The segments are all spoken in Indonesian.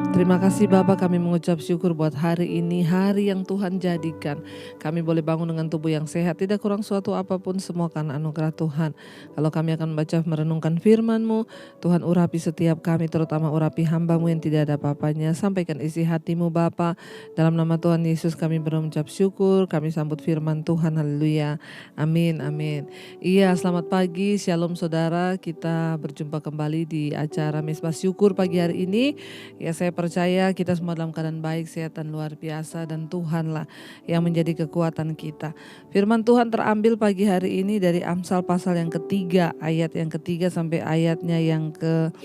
Terima kasih Bapa, kami mengucap syukur buat hari ini, hari yang Tuhan jadikan. Kami boleh bangun dengan tubuh yang sehat, tidak kurang suatu apapun, semua karena anugerah Tuhan. Kalau kami akan membaca merenungkan firman-Mu, Tuhan urapi setiap kami, terutama urapi hamba-Mu yang tidak ada apa-apanya. Sampaikan isi hati-Mu Bapa. Dalam nama Tuhan Yesus kami berucap syukur, kami sambut firman Tuhan, haleluya. Amin, amin. Iya, selamat pagi, shalom saudara. Kita berjumpa kembali di acara Mesbah Syukur pagi hari ini. Ya, saya percaya kita semua dalam keadaan baik, sehat dan luar biasa, dan Tuhanlah yang menjadi kekuatan kita. Firman Tuhan terambil pagi hari ini dari Amsal pasal yang ketiga, ayat yang ketiga sampai ayatnya yang ke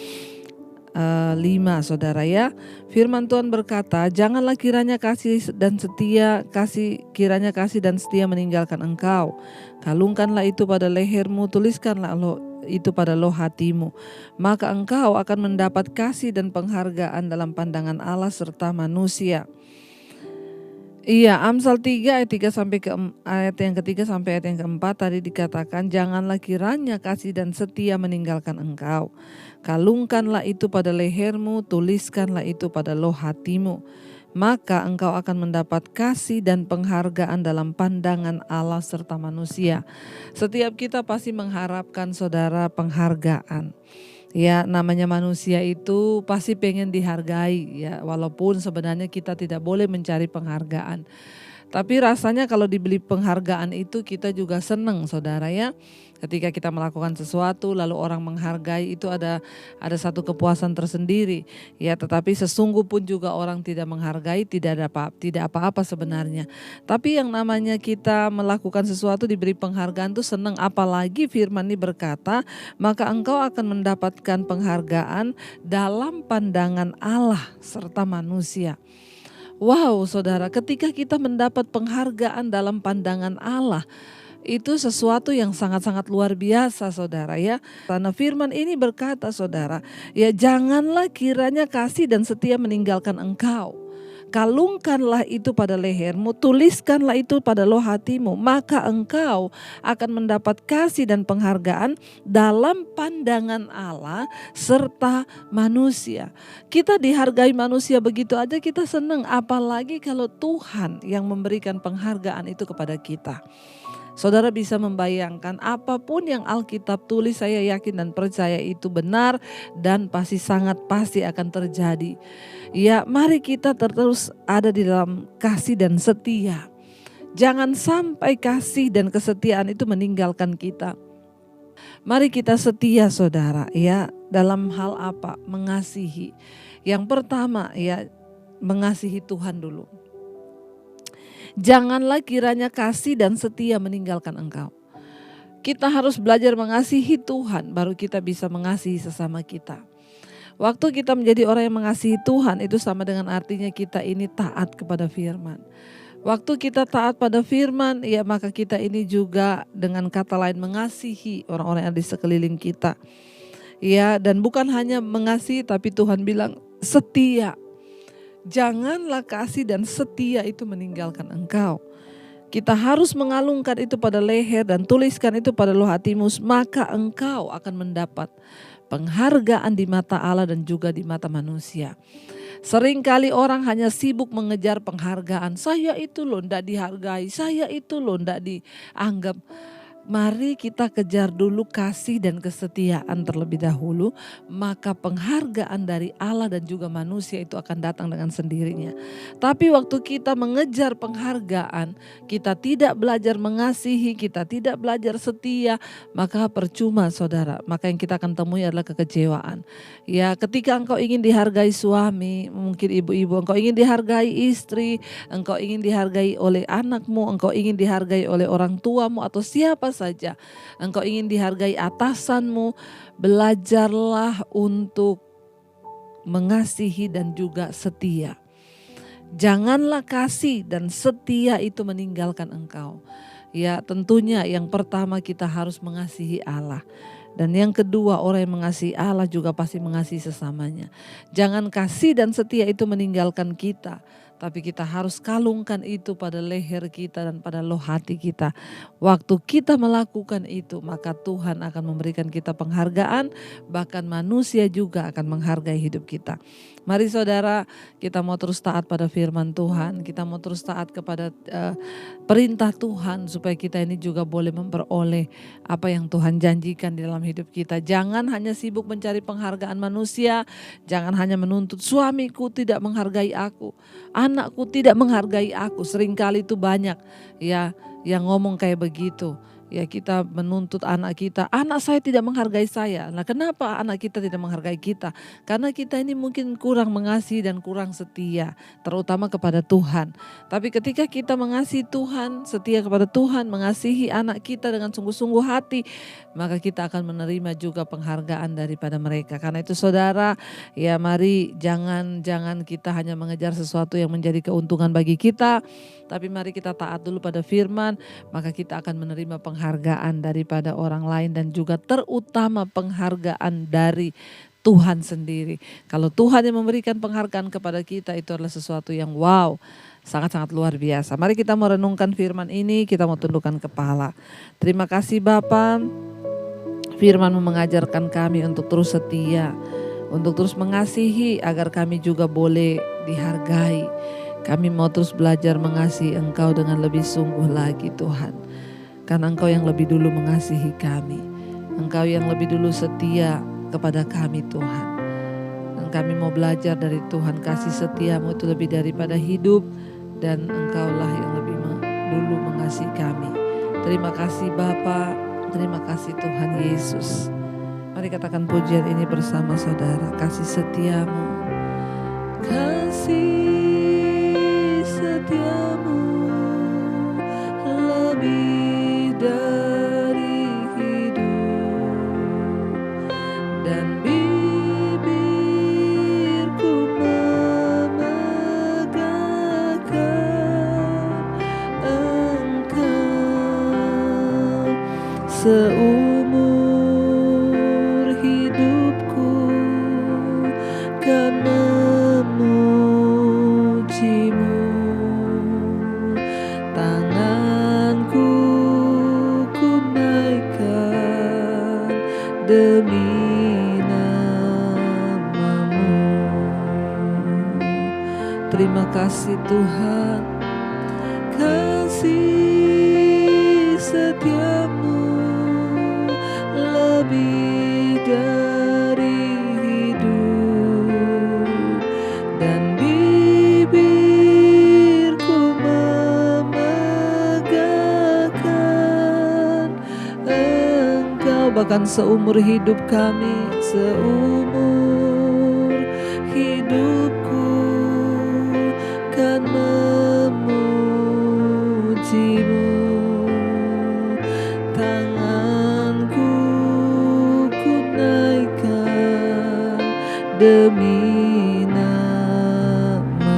5, saudara ya. Firman Tuhan berkata, janganlah kiranya kasih dan setia meninggalkan engkau. Kalungkanlah itu pada lehermu, tuliskanlah itu pada loh hatimu. Maka engkau akan mendapat kasih dan penghargaan dalam pandangan Allah serta manusia. Iya, Amsal 3 ayat yang ketiga sampai ayat yang keempat tadi dikatakan, janganlah kiranya kasih dan setia meninggalkan engkau. Kalungkanlah itu pada lehermu, tuliskanlah itu pada loh hatimu. Maka engkau akan mendapat kasih dan penghargaan dalam pandangan Allah serta manusia. Setiap kita pasti mengharapkan saudara penghargaan. Ya, namanya manusia itu pasti pengen dihargai ya, walaupun sebenarnya kita tidak boleh mencari penghargaan. Tapi rasanya kalau dibeli penghargaan itu kita juga senang saudara ya. Ketika kita melakukan sesuatu lalu orang menghargai, itu ada satu kepuasan tersendiri ya. Tetapi sesungguh pun juga orang tidak menghargai, tidak apa-apa sebenarnya. Tapi yang namanya kita melakukan sesuatu diberi penghargaan itu senang. Apalagi firman ini berkata, maka engkau akan mendapatkan penghargaan dalam pandangan Allah serta manusia. Wow saudara, ketika kita mendapat penghargaan dalam pandangan Allah, itu sesuatu yang sangat-sangat luar biasa saudara ya. Karena firman ini berkata saudara, ya janganlah kiranya kasih dan setia meninggalkan engkau. Kalungkanlah itu pada lehermu, tuliskanlah itu pada loh hatimu, maka engkau akan mendapat kasih dan penghargaan dalam pandangan Allah serta manusia. Kita dihargai manusia begitu aja kita senang, apalagi kalau Tuhan yang memberikan penghargaan itu kepada kita. Saudara bisa membayangkan apapun yang Alkitab tulis, saya yakin dan percaya itu benar dan sangat pasti akan terjadi. Ya, mari kita terus ada di dalam kasih dan setia. Jangan sampai kasih dan kesetiaan itu meninggalkan kita. Mari kita setia saudara ya, dalam hal apa? Mengasihi. Yang pertama ya, mengasihi Tuhan dulu. Janganlah kiranya kasih dan setia meninggalkan engkau. Kita harus belajar mengasihi Tuhan, baru kita bisa mengasihi sesama kita. Waktu kita menjadi orang yang mengasihi Tuhan, itu sama dengan artinya kita ini taat kepada firman. Waktu kita taat pada firman, ya maka kita ini juga dengan kata lain mengasihi orang-orang yang di sekeliling kita. Ya, dan bukan hanya mengasihi, tapi Tuhan bilang setia. Janganlah kasih dan setia itu meninggalkan engkau. Kita harus mengalungkan itu pada leher dan tuliskan itu pada loh hatimu, maka engkau akan mendapat penghargaan di mata Allah dan juga di mata manusia. Seringkali orang hanya sibuk mengejar penghargaan. Saya itu loh ndak dihargai, saya itu loh ndak dianggap. Mari kita kejar dulu kasih dan kesetiaan terlebih dahulu, maka penghargaan dari Allah dan juga manusia itu akan datang dengan sendirinya. Tapi waktu kita mengejar penghargaan, kita tidak belajar mengasihi, kita tidak belajar setia, maka percuma saudara. Maka yang kita akan temui adalah kekecewaan. Ya, ketika engkau ingin dihargai suami, mungkin ibu-ibu, engkau ingin dihargai istri, engkau ingin dihargai oleh anakmu, engkau ingin dihargai oleh orang tuamu atau siapa saja, engkau ingin dihargai atasanmu, belajarlah untuk mengasihi dan juga setia. Janganlah kasih dan setia itu meninggalkan engkau. Ya, tentunya yang pertama kita harus mengasihi Allah. Dan yang kedua, orang yang mengasihi Allah juga pasti mengasihi sesamanya. Jangan kasih dan setia itu meninggalkan kita, tapi kita harus kalungkan itu pada leher kita dan pada loh hati kita. Waktu kita melakukan itu, maka Tuhan akan memberikan kita penghargaan, bahkan manusia juga akan menghargai hidup kita. Mari saudara, kita mau terus taat pada firman Tuhan, kita mau terus taat kepada perintah Tuhan supaya kita ini juga boleh memperoleh apa yang Tuhan janjikan di dalam hidup kita. Jangan hanya sibuk mencari penghargaan manusia, jangan hanya menuntut suamiku tidak menghargai aku, anakku tidak menghargai aku. Seringkali itu banyak ya yang ngomong kayak begitu. Ya, kita menuntut anak kita, anak saya tidak menghargai saya. Nah, kenapa anak kita tidak menghargai kita? Karena kita ini mungkin kurang mengasihi dan kurang setia, terutama kepada Tuhan. Tapi ketika kita mengasihi Tuhan, setia kepada Tuhan, mengasihi anak kita dengan sungguh-sungguh hati, maka kita akan menerima juga penghargaan daripada mereka. Karena itu saudara, ya mari jangan kita hanya mengejar sesuatu yang menjadi keuntungan bagi kita, tapi mari kita taat dulu pada firman, maka kita akan menerima penghargaan daripada orang lain dan juga terutama penghargaan dari Tuhan sendiri. Kalau Tuhan yang memberikan penghargaan kepada kita, itu adalah sesuatu yang wow, sangat-sangat luar biasa. Mari kita mau renungkan firman ini, kita mau tundukkan kepala. Terima kasih Bapa, firman-Mu mengajarkan kami untuk terus setia, untuk terus mengasihi agar kami juga boleh dihargai. Kami mau terus belajar mengasihi Engkau dengan lebih sungguh lagi Tuhan. Karena Engkau yang lebih dulu mengasihi kami. Engkau yang lebih dulu setia kepada kami Tuhan. Dan kami mau belajar dari Tuhan, kasih setia-Mu itu lebih daripada hidup. Dan Engkaulah yang lebih dulu mengasihi kami. Terima kasih Bapa, terima kasih Tuhan Yesus. Mari katakan pujian ini bersama saudara. Kasih setia-Mu, kasih setiamu lebih dari hidup, dan bibirku memegahkan Engkau seumur hidupku kan memujimu. Tanganku ku naikkan demi nama-Mu. Terima kasih Tuhan, kasih setiamu lebih dari hidup, dan bibirku memegahkan Engkau. Bahkan seumur hidup kami, seumur hidupku kan memujimu. Tanganku ku naikkan demi nama-Mu.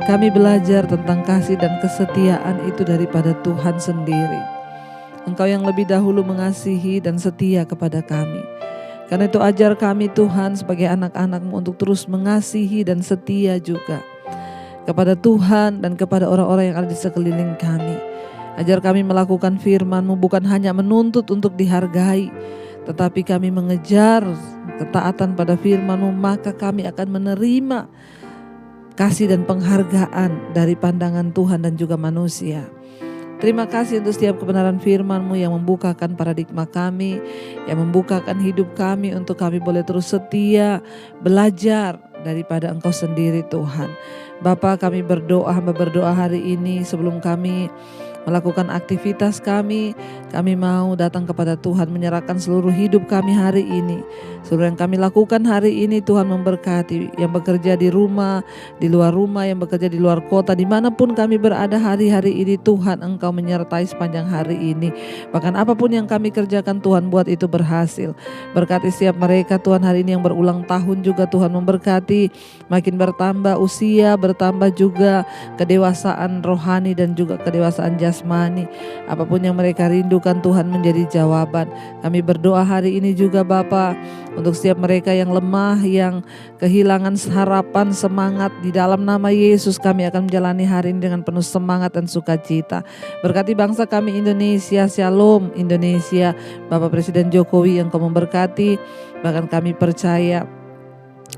Kami belajar tentang kasih dan kesetiaan itu daripada Tuhan sendiri. Engkau yang lebih dahulu mengasihi dan setia kepada kami. Karena itu ajar kami Tuhan sebagai anak-anak-Mu untuk terus mengasihi dan setia juga kepada Tuhan dan kepada orang-orang yang ada di sekeliling kami. Ajar kami melakukan firman-Mu bukan hanya menuntut untuk dihargai, tetapi kami mengejar ketaatan pada firman-Mu, maka kami akan menerima kasih dan penghargaan dari pandangan Tuhan dan juga manusia. Terima kasih untuk setiap kebenaran firman-Mu yang membukakan paradigma kami, yang membukakan hidup kami untuk kami boleh terus setia, belajar daripada Engkau sendiri Tuhan. Bapa, kami berdoa, hamba berdoa hari ini sebelum kami melakukan aktivitas kami mau datang kepada Tuhan, menyerahkan seluruh hidup kami hari ini. Seluruh yang kami lakukan hari ini Tuhan memberkati, yang bekerja di rumah, di luar rumah, yang bekerja di luar kota, dimanapun kami berada hari-hari ini Tuhan, Engkau menyertai sepanjang hari ini. Bahkan apapun yang kami kerjakan Tuhan, buat itu berhasil. Berkati setiap mereka Tuhan hari ini yang berulang tahun juga Tuhan, memberkati, makin bertambah usia, bertambah juga kedewasaan rohani dan juga kedewasaan jasmani. Apapun yang mereka rindukan Tuhan menjadi jawaban. Kami berdoa hari ini juga Bapa untuk setiap mereka yang lemah, yang kehilangan harapan, semangat, di dalam nama Yesus kami akan menjalani hari ini dengan penuh semangat dan sukacita. Berkati bangsa kami Indonesia, Shalom Indonesia, Bapak Presiden Jokowi yang Kau memberkati. Bahkan kami percaya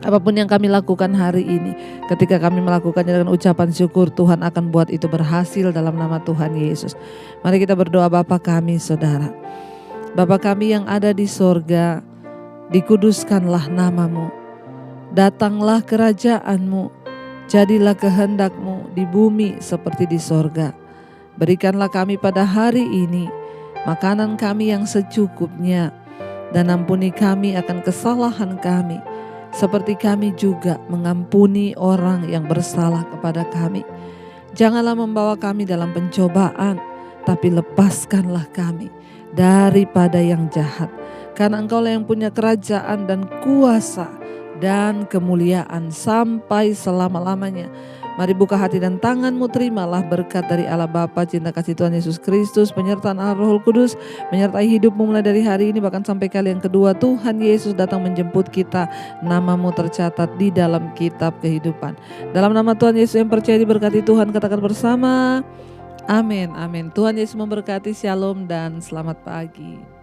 Apapun yang kami lakukan hari ini, ketika kami melakukannya dengan ucapan syukur, Tuhan akan buat itu berhasil dalam nama Tuhan Yesus. Mari kita berdoa. Bapa kami, saudara, Bapa kami yang ada di sorga, dikuduskanlah nama-Mu, datanglah kerajaan-Mu, jadilah kehendak-Mu di bumi seperti di sorga. Berikanlah kami pada hari ini makanan kami yang secukupnya, dan ampuni kami akan kesalahan kami, seperti kami juga mengampuni orang yang bersalah kepada kami. Janganlah membawa kami dalam pencobaan, tapi lepaskanlah kami daripada yang jahat. Karena Engkaulah yang punya kerajaan dan kuasa dan kemuliaan sampai selama-lamanya. Mari buka hati dan tanganmu, terimalah berkat dari Allah Bapa, cinta kasih Tuhan Yesus Kristus, penyertaan Allah Roh Kudus, menyertai hidupmu mulai dari hari ini bahkan sampai kali yang kedua Tuhan Yesus datang menjemput kita. Namamu tercatat di dalam kitab kehidupan. Dalam nama Tuhan Yesus yang percaya diberkati Tuhan, katakan bersama, amin, amin. Tuhan Yesus memberkati, shalom dan selamat pagi.